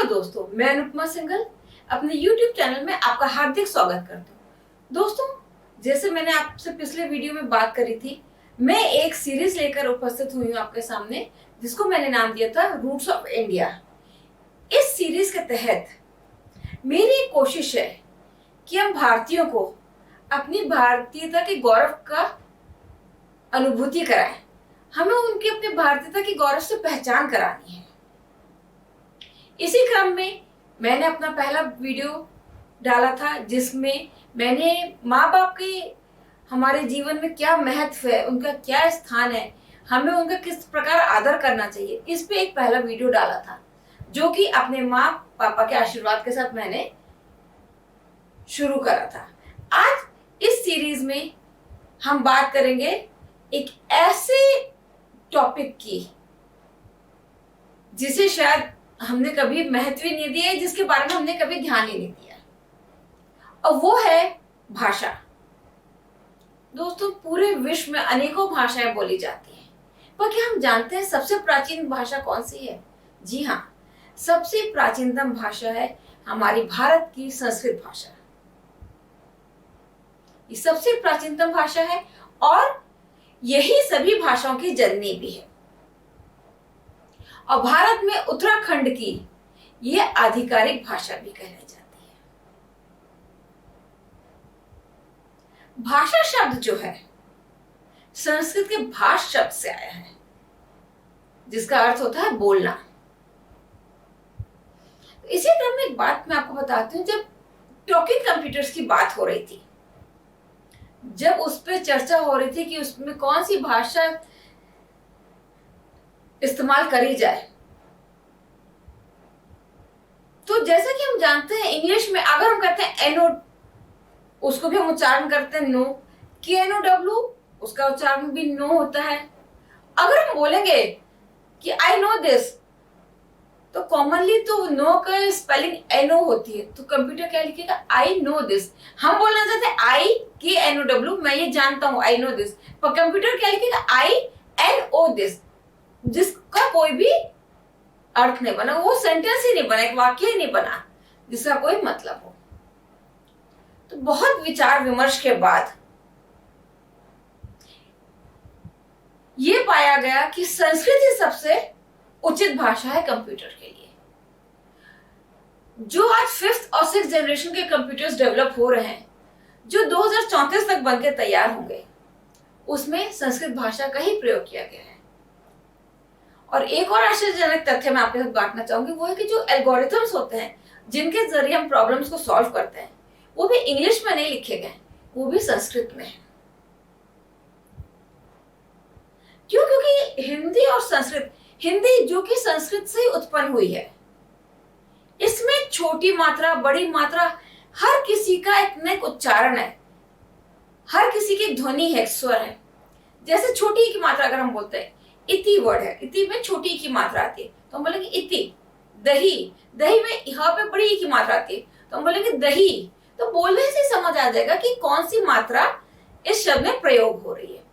दोस्तों, मैं अनुपमा सिंघल अपने YouTube चैनल में आपका हार्दिक स्वागत करती हूँ। दोस्तों, जैसे मैंने आपसे पिछले वीडियो में बात करी थी, मैं एक सीरीज लेकर उपस्थित हुई हूँ आपके सामने, जिसको मैंने नाम दिया था रूट्स ऑफ इंडिया। इस सीरीज के तहत मेरी कोशिश है कि हम भारतीयों को अपनी भारतीयता के गौरव का अनुभूति कराएं। हमें उनकी अपनी भारतीयता की गौरव से पहचान करानी है। इसी क्रम में मैंने अपना पहला वीडियो डाला था, जिसमें मैंने माँ बाप के हमारे जीवन में क्या महत्व है, उनका क्या स्थान है, हमें उनका किस प्रकार आदर करना चाहिए, इस पे एक पहला वीडियो डाला था, जो कि अपने माँ पापा के आशीर्वाद के साथ मैंने शुरू करा था। आज इस सीरीज में हम बात करेंगे एक ऐसे टॉपिक की जिसे शायद हमने कभी महत्व ही नहीं दिया, जिसके बारे में हमने कभी ध्यान ही नहीं दिया, और वो है भाषा। दोस्तों, पूरे विश्व में अनेकों भाषाएं बोली जाती हैं, पर क्या हम जानते हैं सबसे प्राचीन भाषा कौन सी है? जी हाँ, सबसे प्राचीनतम भाषा है हमारी भारत की संस्कृत भाषा। ये सबसे प्राचीनतम भाषा है और यही सभी भाषाओं की जननी भी है। और भारत में उत्तराखंड की यह आधिकारिक भाषा भी कहलाई जाती है। भाषा शब्द जो है संस्कृत के भाष शब्द से आया है, जिसका अर्थ होता है बोलना। इसी क्रम में एक बात मैं आपको बताती हूँ। जब टॉकिंग कंप्यूटर्स की बात हो रही थी, जब उस पर चर्चा हो रही थी कि उसमें कौन सी भाषा इस्तेमाल करी जाए, तो जैसा कि हम जानते हैं इंग्लिश में अगर हम कहते हैं एनो, उसको भी हम उच्चारण करते हैं नो, KNOW, उसका उच्चारण भी नो होता है। अगर हम बोलेंगे कि आई नो दिस, तो कॉमनली तो नो का स्पेलिंग एनो होती है, तो कंप्यूटर क्या लिखेगा? I know this. हम बोलना चाहते हैं KNOW, मैं ये जानता हूं, आई नो दिस, पर कंप्यूटर क्या लिखेगा? INO दिस, जिसका कोई भी अर्थ नहीं बना, वो सेंटेंस ही नहीं बना, एक वाक्य ही नहीं बना जिसका कोई मतलब हो। तो बहुत विचार विमर्श के बाद ये पाया गया कि संस्कृत ही सबसे उचित भाषा है कंप्यूटर के लिए। जो आज 5th और 6th जनरेशन के कंप्यूटर्स डेवलप हो रहे हैं, जो 2034 तक बनकर तैयार होंगे, उसमें संस्कृत भाषा का ही प्रयोग किया गया है। और एक और आश्चर्यजनक तथ्य मैं आपके साथ बांटना चाहूंगी, वो है कि जो एल्गोरिथम्स होते हैं जिनके जरिए हम प्रॉब्लम्स को सॉल्व करते हैं, वो भी इंग्लिश में नहीं लिखे गए, वो भी संस्कृत में है। क्यों? क्योंकि हिंदी और संस्कृत, हिंदी जो कि संस्कृत से ही उत्पन्न हुई है, इसमें छोटी मात्रा, बड़ी मात्रा, हर किसी का एक उच्चारण है, हर किसी की ध्वनि है, स्वर है। जैसे छोटी की मात्रा अगर हम बोलते हैं, इति वर्ड है, इति में छोटी की मात्रा आती है, तो हम बोलेंगे इति। दही, दही में यहाँ पे बड़ी की मात्रा आती है, तो हम बोलेंगे दही। तो बोलने से समझ आ जाएगा कि कौन सी मात्रा इस शब्द में प्रयोग हो रही है।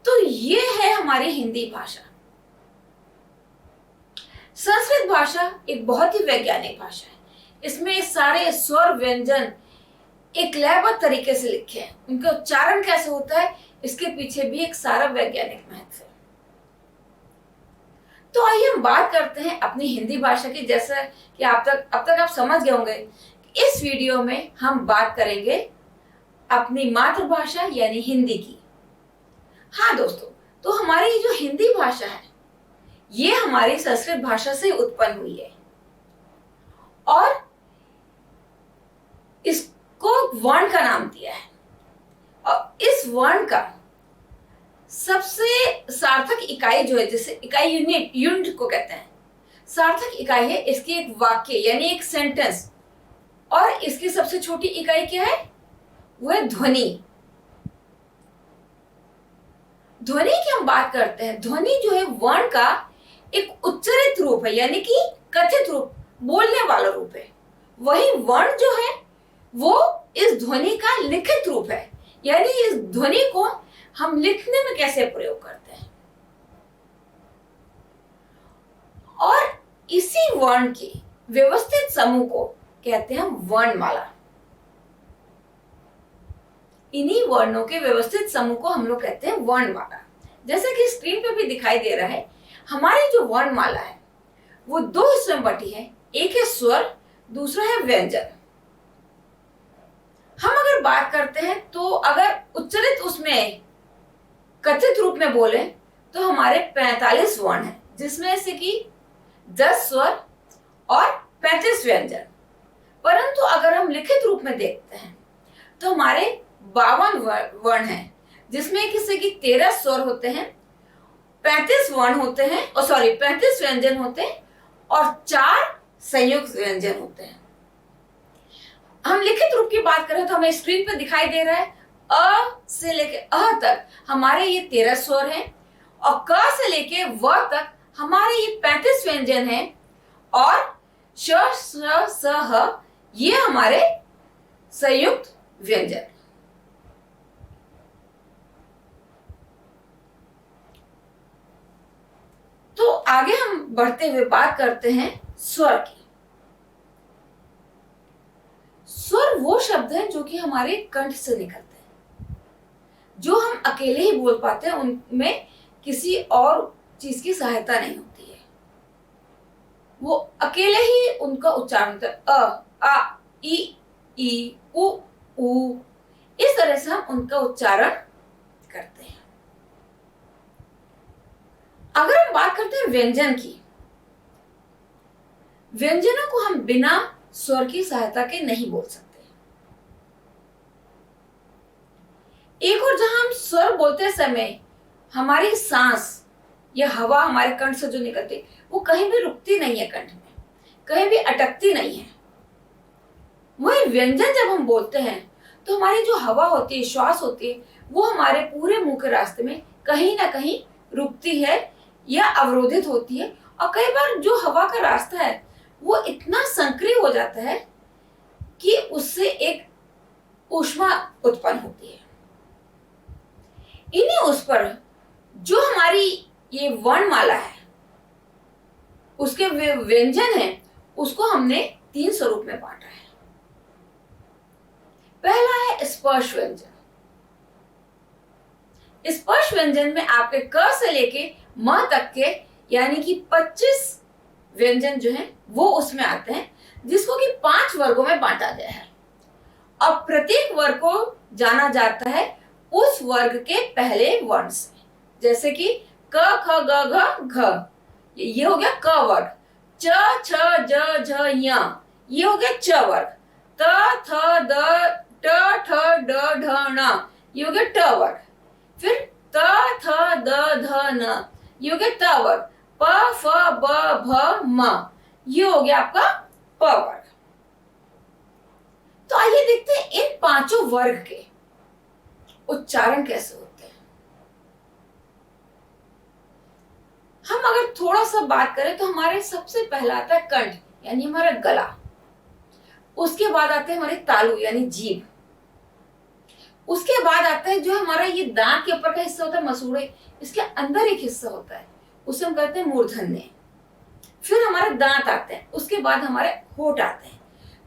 तो ये है हमारी हिंदी भाषा। संस्कृत भाषा एक बहुत ही वैज्ञानिक भाषा है। इसमें सारे स्वर व्यंजन एक लयबद्ध तरीके से लिखे हैं। उनका उच्चारण कैसे होता है, इसके पीछे भी एक सारा वैज्ञानिक महत्व है। तो आइए हम बात करते हैं अपनी हिंदी भाषा की। जैसा कि अब तक आप समझ गए होंगे, इस वीडियो में हम बात करेंगे अपनी मातृभाषा यानी हिंदी की। हाँ दोस्तों, तो हमारी जो हिंदी भाषा है, ये हमारी संस्कृत भाषा से उत्पन्न हुई है और इसको वर्ण का नाम दिया है। और इस वर्ण का सबसे सार्थक इकाई जो है, जैसे इकाई यूनिट को कहते हैं, सार्थक इकाई है इसकी एक वाक्य यानी एक सेंटेंस। और इसकी सबसे छोटी इकाई क्या है? वो है ध्वनि। ध्वनि की हम बात करते हैं। ध्वनि जो है वर्ण का एक उच्चारित रूप है, यानी कि कथित रूप, बोलने वाला रूप है। वही वर्ण जो है वो इस ध्वनि का लिखित रूप है, यानी इस ध्वनि को हम लिखने में कैसे प्रयोग करते हैं। और इसी वर्ण की व्यवस्थित समूह को कहते हैं वर्णमाला। इन्हीं वर्णों के व्यवस्थित समूह को हम लोग कहते हैं वर्णमाला। जैसे कि स्क्रीन पे भी दिखाई दे रहा है, हमारी जो वर्णमाला है वो दो हिस्सों में बटी है। एक है स्वर, दूसरा है व्यंजन। हम अगर बात करते हैं तो अगर उच्चरित उसमें कथित रूप में बोले तो हमारे 45 वर्ण हैं, जिसमें से कि 10 स्वर और 35 व्यंजन। परंतु अगर हम लिखित रूप में देखते हैं तो हमारे 52 वर्ण हैं, जिसमें किसी की 13 स्वर होते हैं, 35 वर्ण होते हैं, और 35 व्यंजन होते हैं और 4 संयुक्त व्यंजन होते हैं। हम लिखित रूप की बात करें तो हमें स्क्रीन पर दिखाई दे रहा है, अ से लेके अ तक हमारे ये 13 स्वर हैं, और क से लेके व तक हमारे ये 35 व्यंजन हैं, और श स ह ये हमारे संयुक्त व्यंजन। तो आगे हम बढ़ते हुए बात करते हैं स्वर की। स्वर वो शब्द हैं जो कि हमारे कंठ से निकलते हैं, जो हम अकेले ही बोल पाते हैं, उनमें किसी और चीज की सहायता नहीं होती है, वो अकेले ही उनका उच्चारण होता है। अ, आ, ई, उ, ऊ, इस तरह से हम उनका उच्चारण करते हैं। अगर हम बात करते हैं व्यंजन की, व्यंजनों को हम बिना स्वर की सहायता के नहीं बोल सकते। एक और जहां हम स्वर बोलते समय हमारी सांस या हवा हमारे कंठ से जो निकलती है वो कहीं भी रुकती नहीं है, कंठ में कहीं भी अटकती नहीं है। वही व्यंजन जब हम बोलते हैं तो हमारी जो हवा होती है, श्वास होती है, वो हमारे पूरे मुंह के रास्ते में कहीं ना कहीं रुकती है या अवरोधित होती है, और कई बार जो हवा का रास्ता है वो इतना संक्रिय हो जाता है कि उससे एक ऊष्मा उत्पन्न होती है। इन्हीं उस पर जो हमारी ये वर्णमाला है, उसके व्यंजन है, उसको हमने 3 स्वरूप में बांटा है। पहला है स्पर्श व्यंजन। स्पर्श व्यंजन में आपके क से लेके म तक के यानी कि 25 व्यंजन जो हैं वो उसमें आते हैं, जिसको कि 5 वर्गों में बांटा गया है। अब प्रत्येक वर्ग को जाना जाता है उस वर्ग के पहले वर्ण से। जैसे कि क ख ग घ घ, ये हो गया क वर्ग। च छ ज झ य, ये हो गया च वर्ग। त थ द ट ठ ड ढ ण, ये हो गया ट वर्ग। फिर त थ द ध न, ये हो गया त वर्ग। प फ ब भ म, ये हो गया आपका प वर्ग। तो आइए देखते हैं इन 5 वर्ग के उच्चारण कैसे होते हैं। हम अगर थोड़ा सा बात करें तो हमारे सबसे पहला आता है कंठ यानी हमारा गला, उसके बाद आते हैं हमारे तालु यानी जीभ, उसके बाद आता है जो हमारा ये दांत के ऊपर का हिस्सा होता है मसूड़े, इसके अंदर एक हिस्सा होता है उसे हम कहते हैं मूर्धन्य। फिर हमारे दांत आते हैं, उसके बाद हमारे होठ आते हैं।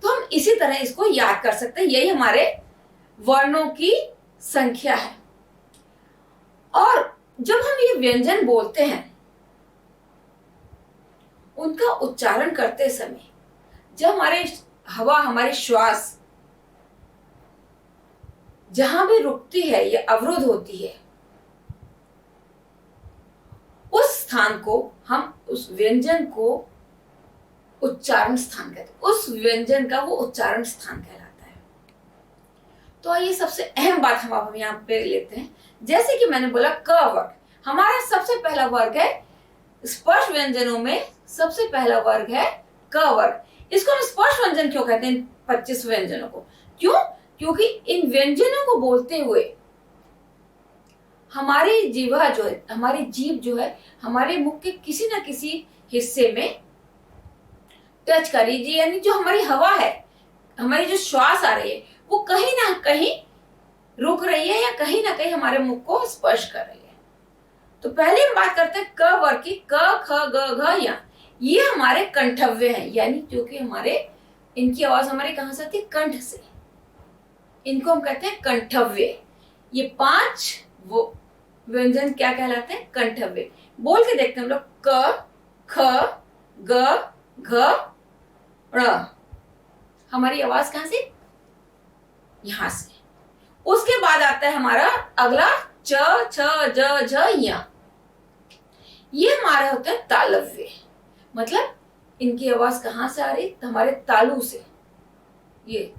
तो हम इसी तरह इसको याद कर सकते हैं, यही हमारे वर्णों की संख्या है। और जब हम ये व्यंजन बोलते हैं उनका उच्चारण करते समय जब हमारे हवा, हमारी श्वास जहां भी रुकती है या अवरुद्ध होती है, उस स्थान को हम उस व्यंजन को उच्चारण स्थान कहते हैं। उस व्यंजन का वो उच्चारण स्थान कहलाता है। तो आइए सबसे अहम बात हम यहाँ पे लेते हैं। जैसे कि मैंने बोला क वर्ग हमारा सबसे पहला वर्ग है, स्पर्श व्यंजनों में सबसे पहला वर्ग है क वर्ग। इसको हम स्पर्श व्यंजन क्यों कहते हैं 25 व्यंजनों को? क्यों? क्योंकि इन व्यंजनों को बोलते हुए हमारी जीवा जो है, हमारी जीभ जो है, हमारे मुख के किसी न किसी हिस्से में टच कर रही है, यानी जो हमारी हवा है, हमारी जो श्वास आ रही है, वो कहीं ना कहीं रुक रही है या कहीं ना कहीं हमारे मुख को स्पर्श कर रही है। तो पहले हम बात करते हैं क वर्ग की, क ख ग घ य। ये हमारे कंठव्य हैं, यानी जो कि हमारे, इनकी आवाज हमारे कहां से आती है? कंठ से। इनको हम कहते हैं कंठव्य। ये 5 वो व्यंजन क्या कहलाते हैं? कंठव्य। बोल के देखते हैं हम लोग। क, ख, ग, घ, ण। हमारी आवाज कहां से? यहां से। उसके बाद आता है हमारा अगला च, छ, ज, झ, य। ये हमारे होते हैं तालव्य। मतलब इनकी आवाज कहां से आ रही? तो हमारे तालू से, ये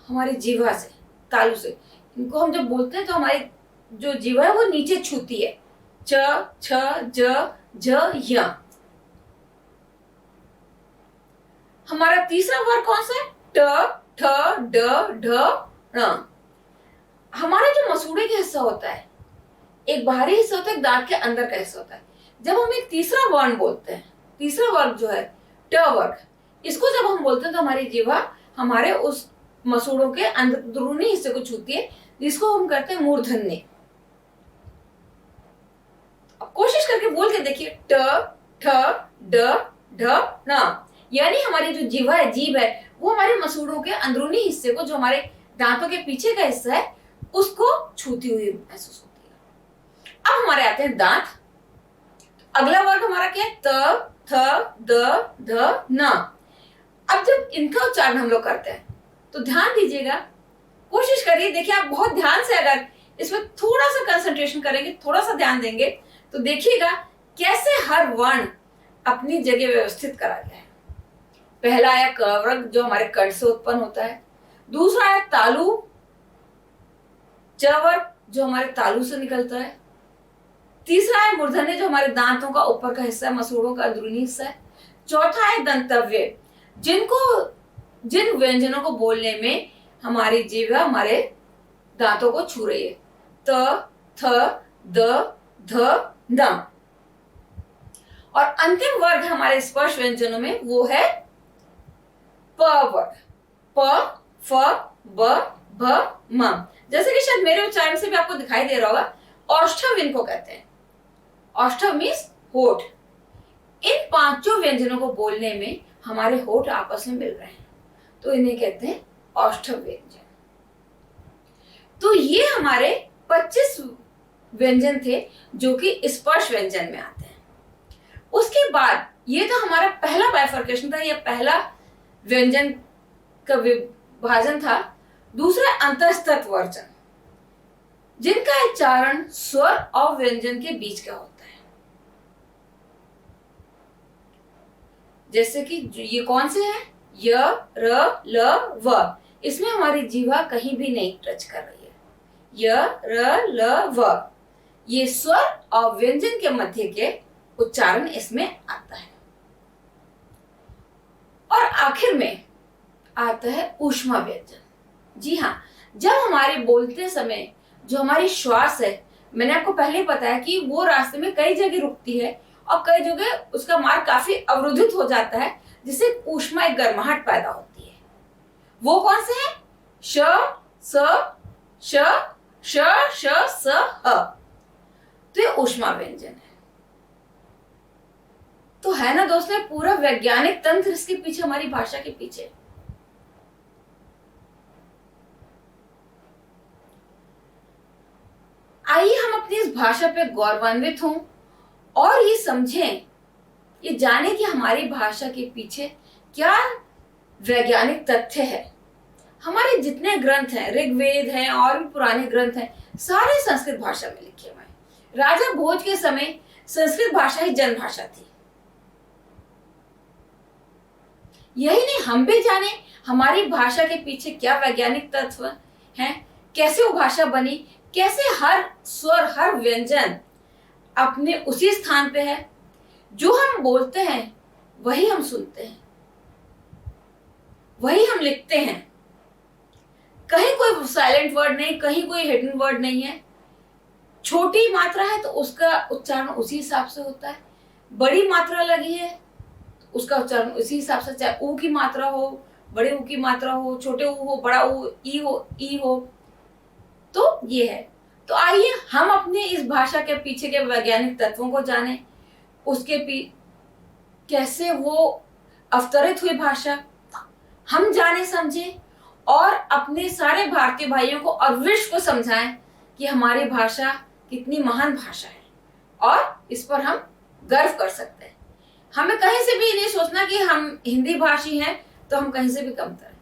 हमारी जीवा से, तालू से। इनको हम जब बोलते हैं तो हमारी जो जीवा है वो नीचे छूती है। च, छ, ज, झ, य। हमारा तीसरा वर्ग कौन सा है? ट, ठ, ड, ढ, ण। हमारा जो मसूड़े का हिस्सा होता है, एक बाहरी हिस्सा होता है, एक दांत के अंदर का हिस्सा होता है। जब हम एक तीसरा वर्ण बोलते हैं, तीसरा वर्ग जो है ट वर्ग, इसको जब हम बोलते हैं तो हमारी जीवा हमारे उस मसूड़ों के अंदरूनी हिस्से को छूती है, जिसको हम कहते हैं मूर्धन्य। अब कोशिश करके बोल के देखिए। ट, ठ, ड, ढ, ण। यानी हमारी जो जीवा है, जीभ है, वो हमारे मसूड़ों के अंदरूनी हिस्से को, जो हमारे दांतों के पीछे का हिस्सा है, उसको छूती हुई महसूस होती है। अब हमारे आते हैं दांत। अगला वर्ग हमारा क्या है? त, थ, द, ध, न। अब जब इनका उच्चारण हम लोग करते हैं तो ध्यान दीजिएगा, कोशिश करिए। देखिए, आप बहुत ध्यान से अगर इसमें थोड़ा सा कंसंट्रेशन करेंगे, थोड़ा सा ध्यान देंगे, तो देखिएगा कैसे हर वर्ण अपनी जगह व्यवस्थित करा गया है। पहला आया क वर्ग, जो हमारे कंठ से उत्पन्न होता है। दूसरा है तालु, च वर्ग, जो हमारे तालु से निकलता है। तीसरा है मूर्धन्य, जो हमारे दांतों का ऊपर का हिस्सा है, मसूड़ों का अंदरूनी हिस्सा है। चौथा है दंतव्य, जिन व्यंजनों को बोलने में हमारी जीभ हमारे दांतों को छू रही है। त, थ, द, ध, न। और अंतिम वर्ग हमारे स्पर्श व्यंजनों में वो है प वर्ग। प, फ, ब, भ, म। जैसे कि शायद मेरे उच्चारण से भी आपको दिखाई दे रहा होगा, औष्ठव इनको कहते हैं। औष्ठव मीन्स होठ। इन 5 व्यंजनों को बोलने में हमारे होठ आपस में मिल रहे हैं, तो इन्हें कहते हैं औष्ठव व्यंजन। तो ये हमारे 25 व्यंजन थे जो कि स्पर्श व्यंजन में आते हैं। उसके बाद ये तो हमारा पहला बाइफर्केशन था, ये पहला व्यंजन का विभाजन था। दूसरा अंतःस्थत वर्जन, जिनका उच्चारण स्वर और व्यंजन के बीच का होता है। जैसे कि ये कौन से हैं? य, र, ल, व। इसमें हमारी जीवा कहीं भी नहीं टच कर रही है। य, र, ल, व। ये स्वर और व्यंजन के मध्य के उच्चारण इसमें आता है। और आखिर में आता है ऊष्मा व्यंजन। जी हाँ, जब हमारे बोलते समय जो हमारी श्वास है, मैंने आपको पहले बताया कि वो रास्ते में कई जगह रुकती है और कई जगह उसका मार्ग काफी अवरोधित हो जाता है, जिससे ऊष्मा, एक गर्माहट पैदा होती है। वो कौन से है? श, स, श, श, श, स, ह। तो ये ऊष्मा व्यंजन है। तो है ना दोस्तों, पूरा वैज्ञानिक तंत्र इसके पीछे, हमारी भाषा के पीछे। आइए हम अपनी इस भाषा पे गौरवान्वित हों और ये समझें, ये जाने कि हमारी भाषा के पीछे क्या वैज्ञानिक तथ्य है। हमारे जितने ग्रंथ हैं, ऋग्वेद हैं और भी पुराने ग्रंथ हैं, सारे संस्कृत भाषा में लिखे हुए हैं। राजा भोज के समय संस्कृत भाषा ही जनभाषा थी। यही नहीं, हम भी जाने हमारी भाषा के पीछे क्या वैज्ञानिक तत्व हैं, कैसे वो भाषा बनी, कैसे हर स्वर, हर व्यंजन अपने उसी स्थान पे है। जो हम बोलते हैं वही हम सुनते हैं, वही हम लिखते हैं। कहीं कोई साइलेंट वर्ड नहीं, कहीं कोई हिडन वर्ड नहीं है। छोटी मात्रा है तो उसका उच्चारण उसी हिसाब से होता है, बड़ी मात्रा लगी है उसका उच्चारण उसी हिसाब से, चाहे ऊ की मात्रा हो, बड़े ऊ की मात्रा हो, छोटे ऊ हो, बड़ा ऊ, ई हो। तो ये है। तो आइए हम अपने इस भाषा के पीछे के वैज्ञानिक तत्वों को जानें, उसके कैसे वो अवतरित हुई भाषा, हम जाने समझे और अपने सारे भारतीय भाइयों को और विश्व को समझाएं कि हमारी भाषा कितनी महान भाषा है और इस पर हम गर्व कर सकते हैं। हमें कहीं से भी नहीं सोचना कि हम हिंदी भाषी हैं तो हम कहीं से भी कमतर हैं।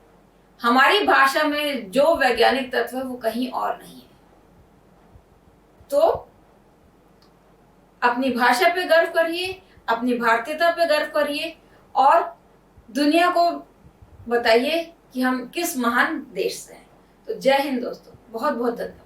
हमारी भाषा में जो वैज्ञानिक तत्व है वो कहीं और नहीं है। तो अपनी भाषा पे गर्व करिए, अपनी भारतीयता पे गर्व करिए और दुनिया को बताइए कि हम किस महान देश से हैं। तो जय हिंद दोस्तों, बहुत बहुत धन्यवाद।